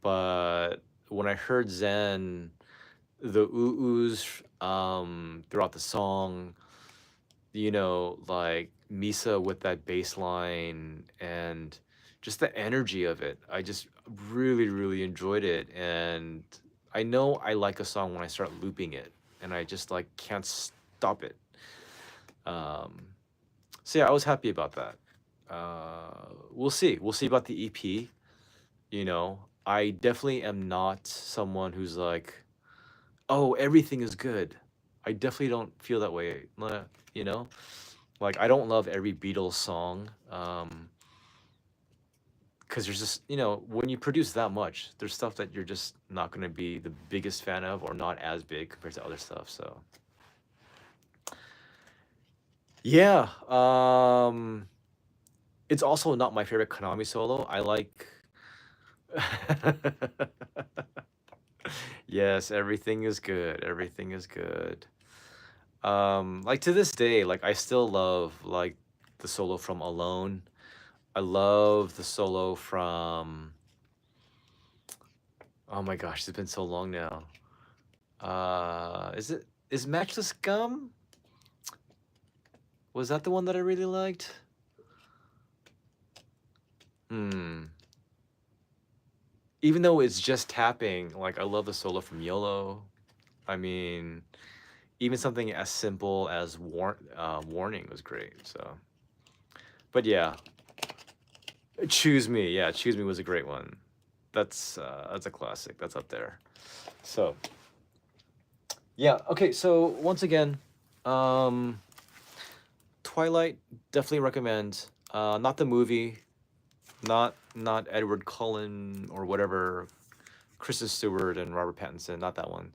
But when I heard Zen, the oohs throughout the song, like Misa with that bass line and just the energy of it, I just really, really enjoyed it. And I know I like a song when I start looping it, and I just like can't stop it. Um, so yeah, I was happy about that. We'll see. We'll see about the EP. I definitely am not someone who's like, oh, everything is good. I definitely don't feel that way. You know, like I don't love every Beatles song. Because there's just, when you produce that much, there's stuff that you're just not going to be the biggest fan of or not as big compared to other stuff. So yeah, it's also not my favorite Konami solo. I like. Yes, everything is good. Everything is good. Like to this day, like I still love like the solo from Alone. I love the solo from. Oh my gosh, it's been so long now. Is Matchless Gum? Was that the one that I really liked? Hmm. Even though it's just tapping, like I love the solo from YOLO. I mean, even something as simple as Warning was great. So, but yeah, Choose Me. Yeah, Choose Me was a great one. That's a classic. That's up there. So, yeah. Okay. So once again, um, Twilight definitely recommend. Not the movie, not Edward Cullen or whatever, Kristen Stewart and Robert Pattinson. Not that one.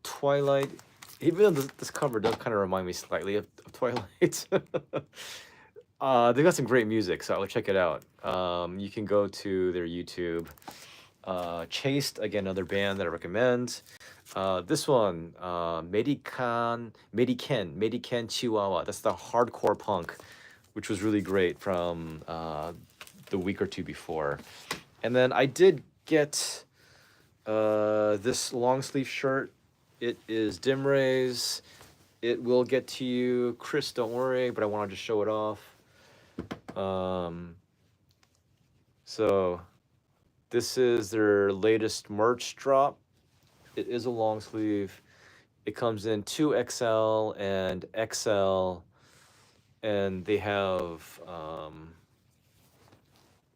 Twilight. Even though this cover does kind of remind me slightly of Twilight. They got some great music, so I'll check it out. You can go to their YouTube. Chased, again, another band that I recommend. This one, Mediken Chihuahua. That's the hardcore punk, which was really great from the week or two before. And then I did get this long sleeve shirt. It is Dimrays. It will get to you, Chris. Don't worry, but I wanted to show it off. So this is their latest merch drop. It is a long sleeve. It comes in 2XL and XL, and they have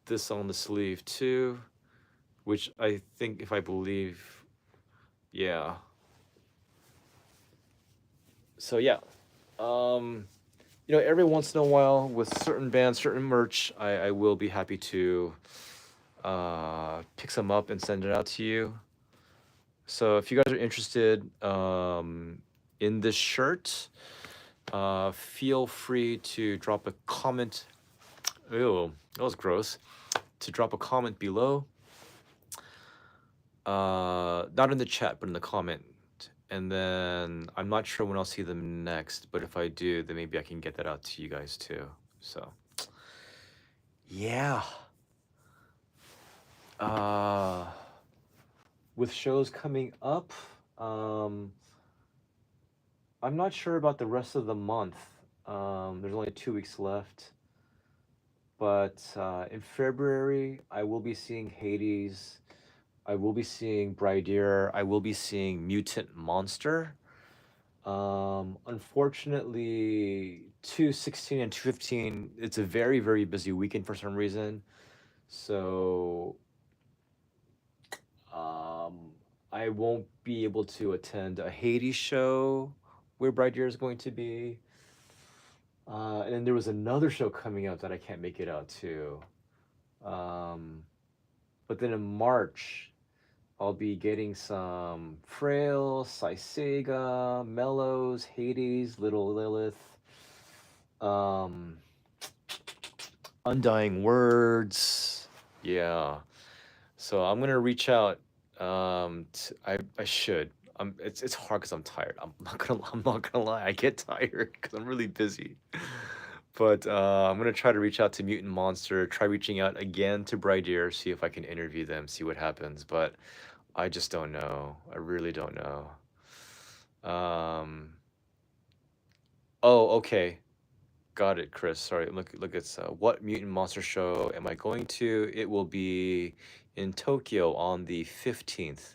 this on the sleeve too, which I think, if I believe, yeah. So yeah, every once in a while with certain bands, certain merch, I will be happy to pick some up and send it out to you. So if you guys are interested in this shirt, feel free to drop a comment. Ew, that was gross. To drop a comment below. Not in the chat, but in the comment. And then I'm not sure when I'll see them next, but if I do, then maybe I can get that out to you guys too. So, yeah. With shows coming up, I'm not sure about the rest of the month. There's only 2 weeks left. But in February, I will be seeing Hades. I will be seeing Brideer. I will be seeing Mutant Monster. Unfortunately, 216 and 215, it's a very, very busy weekend for some reason. So um, I won't be able to attend a Hades show where Brideer is going to be. And then there was another show coming out that I can't make it out to. Um, but then in March, I'll be getting some Frail, Sisega, Mellows, Hades, Little Lilith, um, Undying Words. Yeah. So I'm gonna reach out. I should. It's hard because I'm tired. I'm not gonna lie. I get tired because I'm really busy. But I'm gonna try to reach out to Mutant Monster. Try reaching out again to Brideer. See if I can interview them. See what happens. But I just don't know. I really don't know. Um. Oh, okay. Got it, Chris. Sorry. Look. It's what Mutant Monster show am I going to? It will be in Tokyo on the 15th.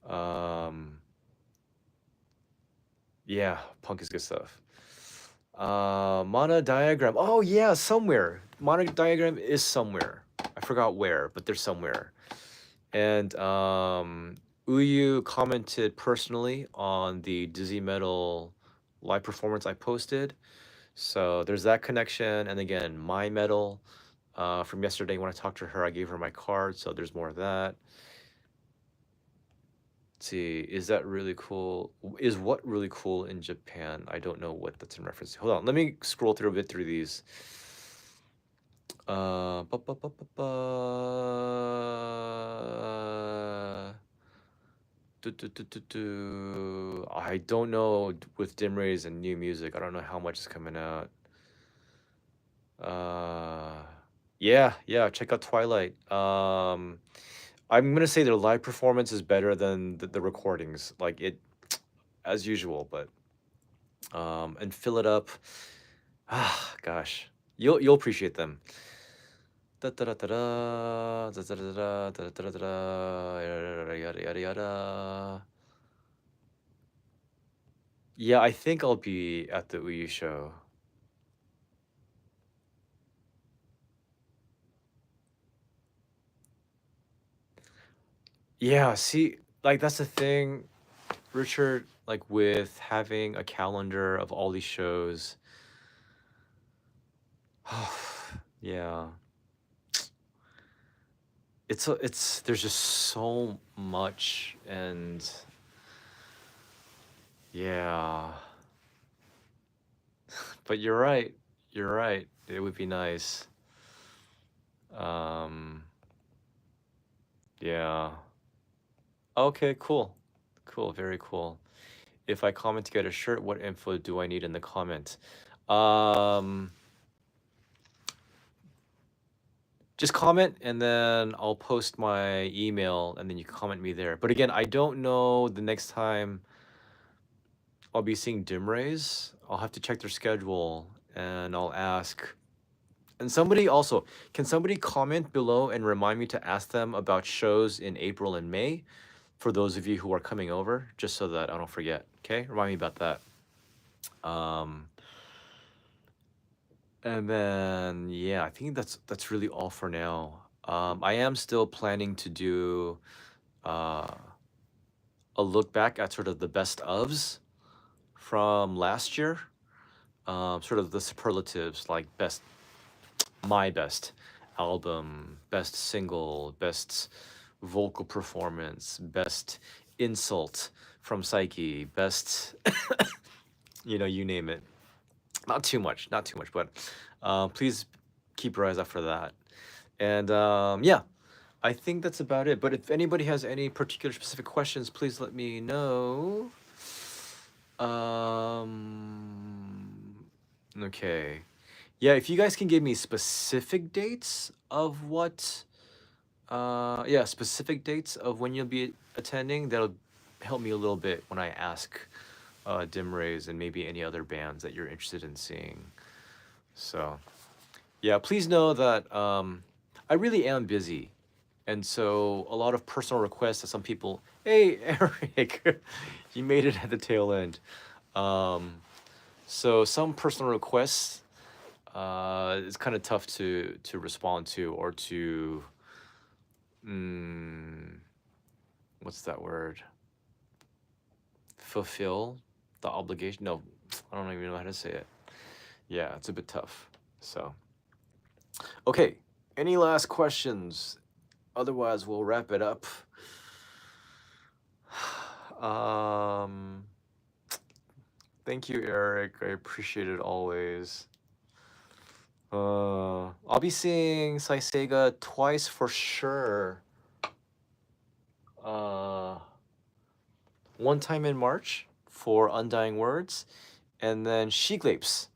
Um. Yeah, punk is good stuff. Mana diagram. Oh yeah, somewhere. Mana diagram is somewhere. I forgot where, but they're somewhere. And Uyu commented personally on the Dizzy Metal live performance I posted. So there's that connection. And again, My Metal from yesterday, when I talked to her, I gave her my card. So there's more of that. Let's see, is that really cool? Is what really cool in Japan? I don't know what that's in reference to. Hold on, let me scroll through a bit through these. Ba, ba, ba, ba, ba. I don't know with Dimrays and new music. I don't know how much is coming out. Yeah, check out Tweyelight. I'm gonna say their live performance is better than the recordings, like it, as usual. But and Fill It Up. Ah, gosh, you'll appreciate them. Da da da da da da da da da da da da yada yada yada. Yeah, I think I'll be at the Uyu show. Yeah, see, like that's the thing, Richard, like with having a calendar of all these shows. Yeah. It's there's just so much, and yeah. But you're right. You're right. It would be nice. Um yeah. Okay, cool. Cool, very cool. If I comment to get a shirt, what info do I need in the comment? Um just comment and then I'll post my email and then you can comment me there. But again, I don't know the next time I'll be seeing Dimrays. I'll have to check their schedule and I'll ask. And somebody also, can somebody comment below and remind me to ask them about shows in April and May for those of you who are coming over, just so that I don't forget. Okay, remind me about that. Um, and then yeah, I think that's really all for now. I am still planning to do uh, a look back at sort of the best ofs from last year. Sort of the superlatives like my best album, best single, best vocal performance, best insult from Psyche, best, you name it. Not too much, but please keep your eyes out for that. And yeah, I think that's about it. But if anybody has any particular specific questions, please let me know. Okay. Yeah, if you guys can give me specific dates of specific dates of when you'll be attending, that'll help me a little bit when I ask Dimrays and maybe any other bands that you're interested in seeing. So, Yeah, please know that I really am busy. And so a lot of personal requests that some people, hey, Eric, you made it at the tail end. Um, so some personal requests, it's kind of tough to respond to or to, mm, what's that word? Fulfill the obligation. No, I don't even know how to say it. Yeah, it's a bit tough. So, okay. Any last questions? Otherwise, we'll wrap it up. Um, Thank you, Eric. I appreciate it always. I'll be seeing Saiseiga twice for sure. Uh, one time in March for Undying Words, and then Shiglapes,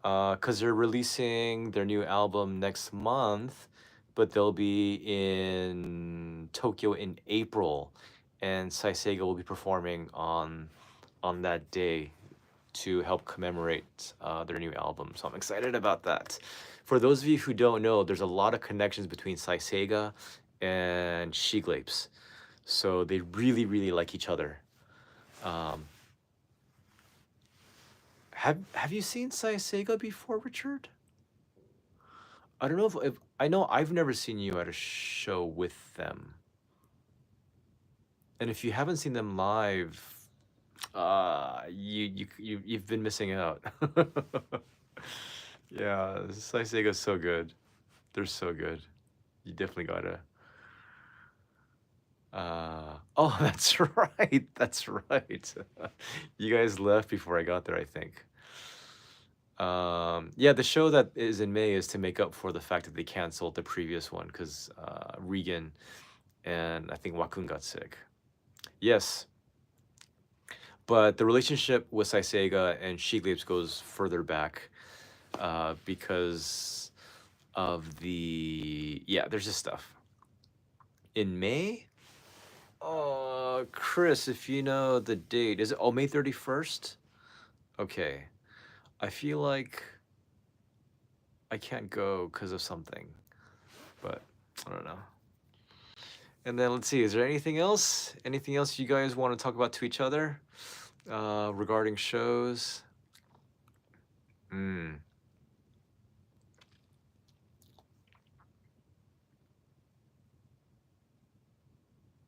because they're releasing their new album next month, but they'll be in Tokyo in April, and Saiseiga will be performing on that day to help commemorate their new album. So I'm excited about that. For those of you who don't know, there's a lot of connections between Saiseiga and Shiglapes. So they really, really like each other. Um, have you seen Saiseiga before, Richard? I don't know if I know I've never seen you at a show with them. And if you haven't seen them live, you've been missing out. Yeah, Saisega's so good. They're so good. You definitely gotta. Oh, that's right. That's right. You guys left before I got there, I think. Yeah, the show that is in May is to make up for the fact that they canceled the previous one because Regan and I think Wakun got sick. Yes, but the relationship with Saiseiga and Shiglapes goes further back because of yeah, there's just stuff. In May? Chris, if you know the date, is it May 31st? Okay. I feel like I can't go because of something, but I don't know. And then let's see, is there anything else? Anything else you guys want to talk about to each other regarding shows? Mm.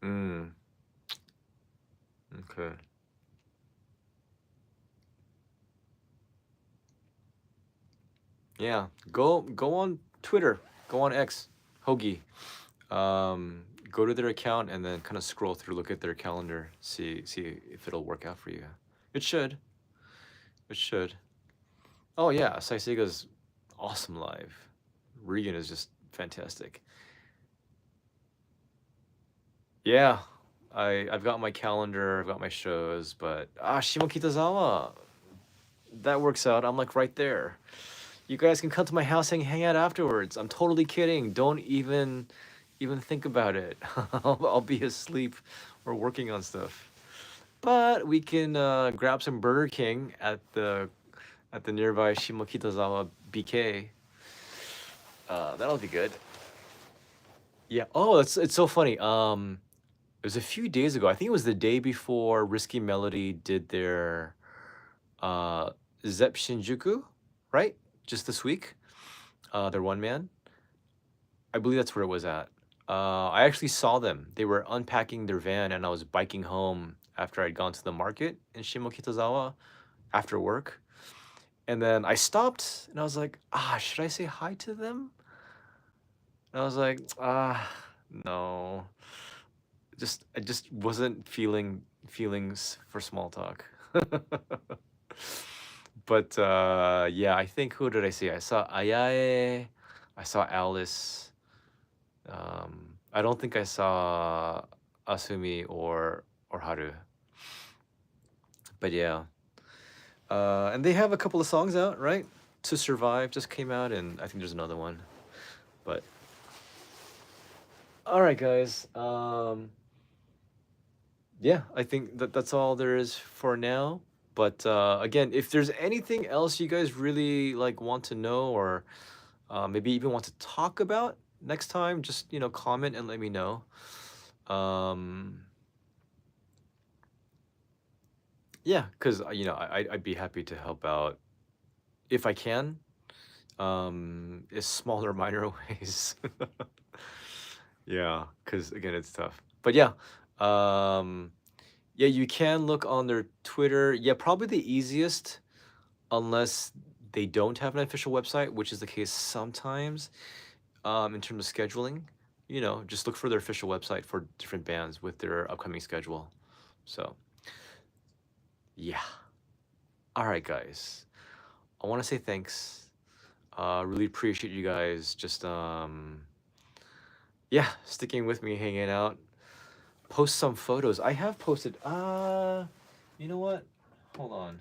Mm. Okay. Yeah. Go on Twitter. Go on X. Hoagie. Go to their account and then kind of scroll through, look at their calendar, see if it'll work out for you. It should. It should. Oh yeah, Saisega's awesome live. Regan is just fantastic. Yeah, I've got my calendar, I've got my shows, but Shimokitazawa, that works out. I'm like right there. You guys can come to my house and hang out afterwards. I'm totally kidding. Don't even think about it. I'll be asleep or working on stuff. But we can grab some Burger King at the nearby Shimokitazawa BK. That'll be good. Yeah. Oh, it's so funny. It was a few days ago. I think it was the day before Risky Melody did their uh Zep Shinjuku, right? Just this week. Their one man. I believe that's where it was at. I actually saw them. They were unpacking their van, and I was biking home after I'd gone to the market in Shimokitazawa after work. And then I stopped, and I was like, should I say hi to them? And I was like, no. I just wasn't feeling feelings for small talk. But yeah, I think who did I see? I saw Ayae, I saw Alice. I don't think I saw Asumi or Haru. But yeah. And they have a couple of songs out, right? To Survive just came out, and I think there's another one. But all right, guys. Yeah, I think that's all there is for now. But again, if there's anything else you guys really like want to know or maybe even want to talk about next time, just comment and let me know. Um, yeah, because I'd be happy to help out if I can, in smaller, minor ways. Yeah, because again, it's tough. But yeah, um, yeah, you can look on their Twitter. Yeah, probably the easiest, unless they don't have an official website, which is the case sometimes. In terms of scheduling, just look for their official website for different bands with their upcoming schedule. So yeah. All right, guys. I want to say thanks. Really appreciate you guys just yeah, sticking with me, hanging out. Post some photos. I have posted. You know what? Hold on.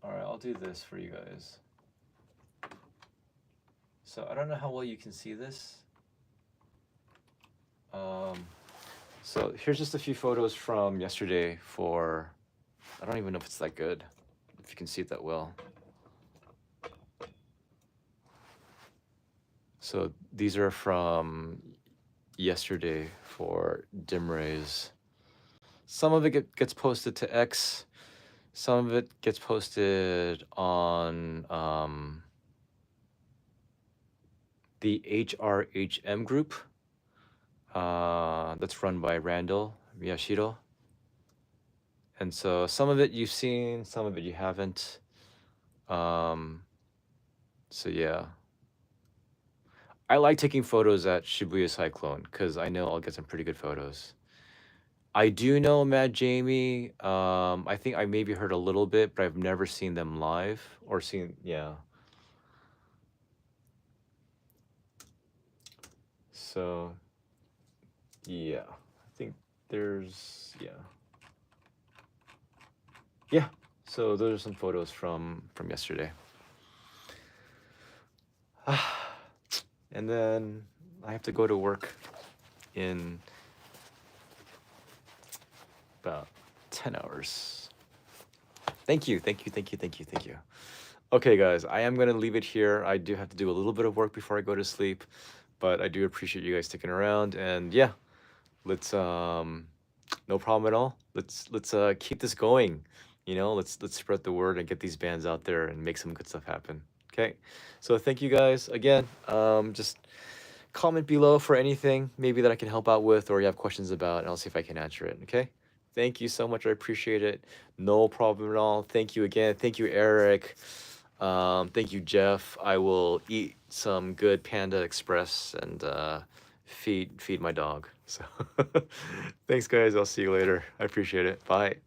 All right, I'll do this for you guys. So I don't know how well you can see this. So here's just a few photos from yesterday for, I don't even know if it's that good, if you can see it that well. So these are from yesterday for Dimrays. Some of it gets posted to X. Some of it gets posted on the HRHM group that's run by Randall Miyashiro. And so some of it you've seen, some of it you haven't. So yeah. I like taking photos at Shibuya Cyclone because I know I'll get some pretty good photos. I do know Mad Jamie. I think I maybe heard a little bit, but I've never seen them live or seen, yeah. So, yeah, I think there's, yeah. Yeah, so those are some photos from yesterday. And then I have to go to work in about 10 hours. Thank you, thank you, thank you, thank you, thank you. Okay, guys, I am going to leave it here. I do have to do a little bit of work before I go to sleep, but I do appreciate you guys sticking around. And yeah, let's no problem at all. Let's keep this going. Let's spread the word and get these bands out there and make some good stuff happen. Okay, so thank you guys again. Just comment below for anything maybe that I can help out with or you have questions about, and I'll see if I can answer it. Okay. Thank you so much. I appreciate it. No problem at all. Thank you again. Thank you, Eric. Thank you, Jeff. I will eat some good Panda Express and feed my dog. So thanks, guys. I'll see you later. I appreciate it. Bye.